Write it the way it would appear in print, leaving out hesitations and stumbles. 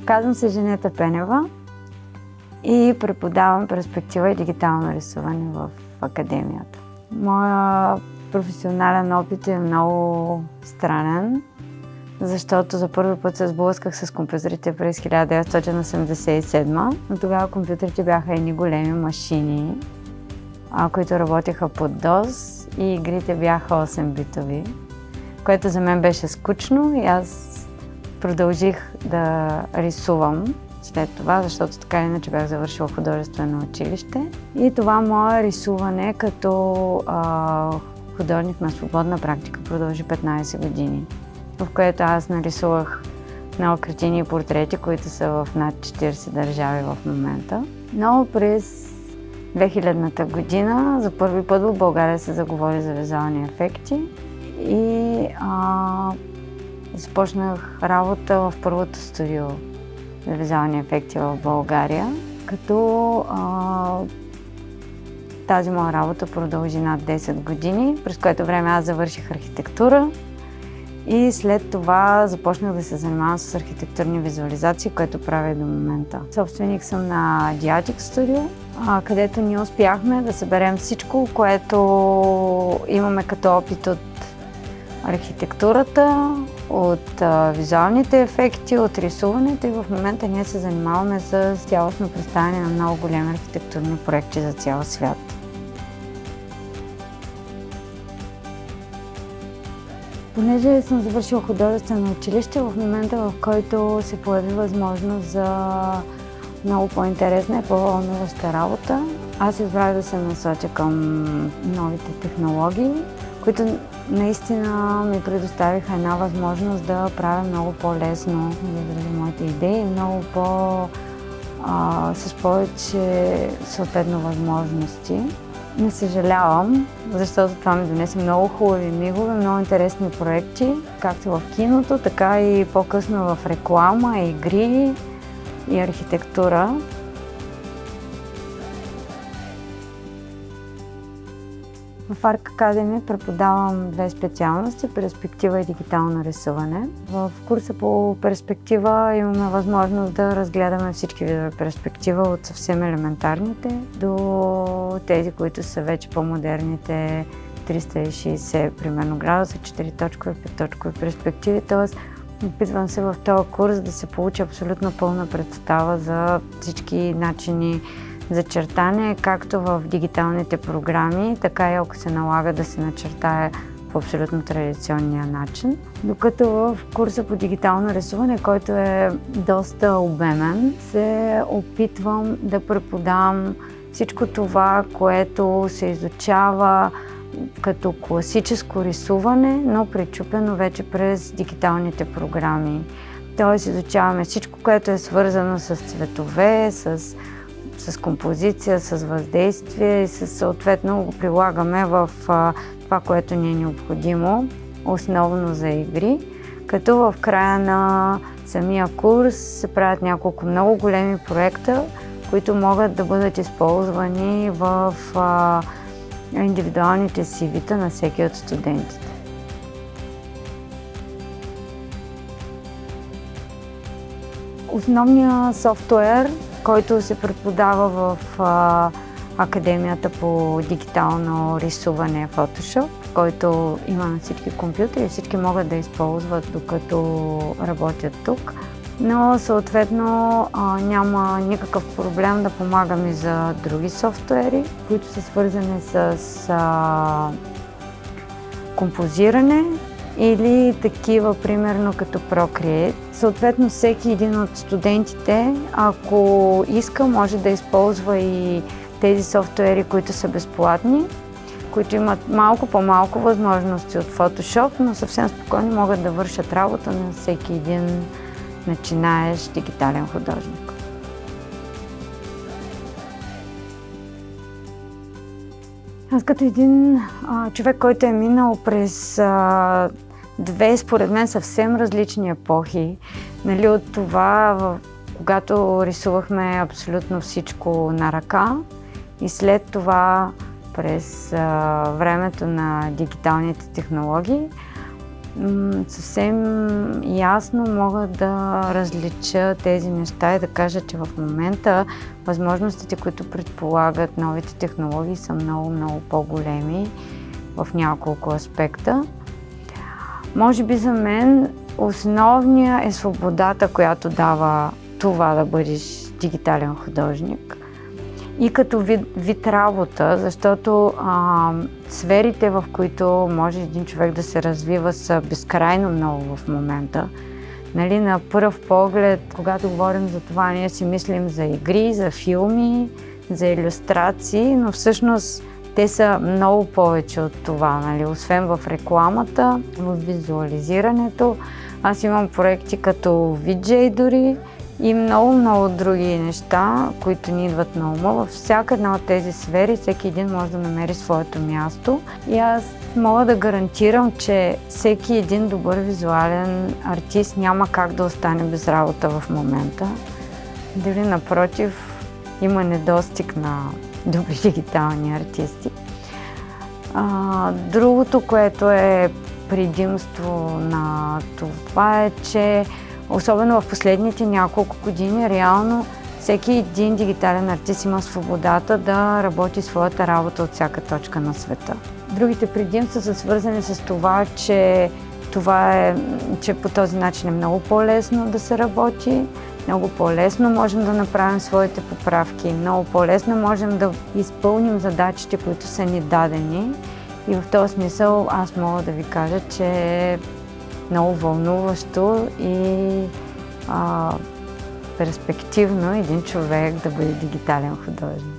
Казвам се Женета Пенева и преподавам перспектива и дигитално рисуване в академията. Моя професионален опит е много странен, защото за първи път се сблъсках с компютрите през 1987, но тогава компютрите бяха едни големи машини, които работеха под DOS и игрите бяха 8-битови, което за мен беше скучно и аз продължих да рисувам след това, защото така или иначе бях завършила художествено училище. И това мое рисуване като художник на свободна практика продължи 15 години, в което аз нарисувах много картини и портрети, които са в над 40 държави в момента. Но през 2000-та година за първи път в България се заговори за визуални ефекти и започнах работа в първото студио за визуални ефекти в България, като тази моя работа продължи над 10 години, през което време аз завърших архитектура и след това започнах да се занимавам с архитектурни визуализации, което правя и до момента. Собственик съм на Diatic Studio, където ние успяхме да съберем всичко, което имаме като опит от архитектурата, от визуалните ефекти, от рисуването и в момента ние се занимаваме с цялостно представяне на много големи архитектурни проекти за цял свят. Понеже съм завършила художествено училище, в момента в който се появи възможност за много по-интересна и по-вълнуваща работа, аз избрах да се насоча към новите технологии, които наистина ми предоставиха една възможност да правя много по-лесно моите идеи, много с повече съответно възможности. Не съжалявам, защото това ми донесе много хубави мигове, много интересни проекти, както в киното, така и по-късно в реклама, игри и архитектура. В Arc Academy преподавам две специалности – перспектива и дигитално рисуване. В курса по перспектива имаме възможност да разгледаме всички видове перспектива, от съвсем елементарните до тези, които са вече по-модерните 360 примерно градуса, 4-точкови, 5-точкови перспективи. Тоест, опитвам се в този курс да се получи абсолютно пълна представа за всички начини за чертане, както в дигиталните програми, така и ако се налага да се начертае по абсолютно традиционния начин. Докато в курса по дигитално рисуване, който е доста обемен, се опитвам да преподам всичко това, което се изучава като класическо рисуване, но пречупено вече през дигиталните програми. Тоест изучаваме всичко, което е свързано с цветове, с композиция, с въздействие и съответно го прилагаме в това, което ни е необходимо, основно за игри, като в края на самия курс се правят няколко много големи проекта, които могат да бъдат използвани в индивидуалните CV-та на всеки от студентите. Основният софтуер, който се преподава в Академията по дигитално рисуване е Photoshop, който има на всички компютри и всички могат да използват докато работят тук. Но съответно няма никакъв проблем да помагам и за други софтуери, които са свързани с композиране или такива, примерно като Procreate. Съответно, всеки един от студентите, ако иска, може да използва и тези софтуери, които са безплатни, които имат малко по-малко възможности от Photoshop, но съвсем спокойно могат да вършат работа на всеки един начинаещ дигитален художник. Аз като един човек, който е минал през две, според мен, съвсем различни епохи, нали, от това, когато рисувахме абсолютно всичко на ръка и след това през времето на дигиталните технологии, съвсем ясно мога да различа тези неща и да кажа, че в момента възможностите, които предполагат новите технологии, са много по-големи в няколко аспекта. Може би за мен основният е свободата, която дава това да бъдеш дигитален художник. И като вид работа, защото сферите, в които може един човек да се развива, са безкрайно много в момента. Нали, на пръв поглед, когато говорим за това, ние си мислим за игри, за филми, за илюстрации, но всъщност те са много повече от това. Нали? Освен в рекламата, в визуализирането. Аз имам проекти като VJ дори, и много други неща, които ни идват на ума. Във всяка една от тези сфери всеки един може да намери своето място. И аз мога да гарантирам, че всеки един добър визуален артист няма как да остане без работа в момента. Дали напротив, има недостиг на добри дигитални артисти. Другото, което е предимство на това е, че особено в последните няколко години, реално всеки един дигитален артист има свободата да работи своята работа от всяка точка на света. Другите предимства са свързани с това, че по този начин е много по-лесно да се работи, много по-лесно можем да направим своите поправки, много по-лесно можем да изпълним задачите, които са ни дадени. И в този смисъл аз мога да ви кажа, че е много вълнуващо и перспективно един човек да бъде дигитален художник.